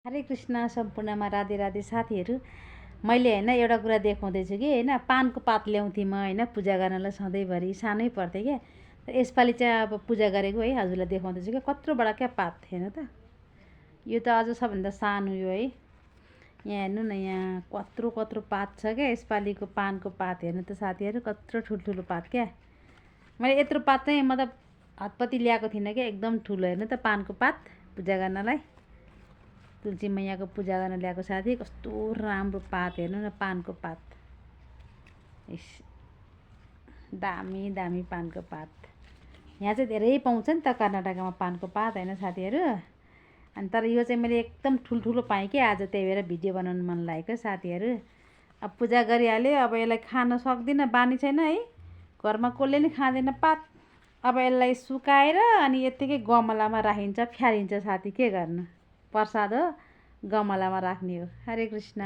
हरे कृष्ण सम्पूर्णमा राधे राधे साथीहरू। मैले होइन एउटा कुरा देखाउँदैछु कि होइन, पानको पात ल्याउँथेँ म होइन पूजा गर्नलाई सधैँभरि, सानै पर्थ्यो क्या। यसपालि चाहिँ अब पूजा गरेको है, हजुरलाई देखाउँदैछु क्या कत्रो बडा क्या पात, हेर्नु त। यो त अझ सबभन्दा सानो यो है। यहाँ हेर्नु न, यहाँ कत्रो कत्रो पात छ क्या यसपालिको पानको पात। हेर्नु त साथीहरू, कत्रो ठुल्ठुलो पात क्या। मैले यत्रो पात चाहिँ मतलब हतपत्ती ल्याएको थिइनँ क्या, एकदम ठुलो। हेर्नु त पानको पात पूजा गर्नलाई, तुलसी मैयाको पूजा गर्न ल्याएको साथी। कस्तो राम्रो पात, हेर्नु न पानको पात। इस दामी दामी पानको पात। यहाँ चाहिँ धेरै पाउँछ नि त कर्नाटकमा पानको पात होइन साथीहरू। अनि तर यो चाहिँ मैले एकदम ठुल्ठुलो पाएँ कि आज, त्यही भएर भिडियो बनाउनु मन लागेको साथीहरू। अब पूजा गरिहाल्यो, अब यसलाई खान सक्दिनँ, बानी छैन है, घरमा कसले नि खाँदैन पात। अब यसलाई सुकाएर अनि यत्तिकै गमलामा राखिन्छ, फ्यालिन्छ साथी, के गर्नु। प्रसाद हो, गमलामा राख्ने हो। हरे कृष्ण।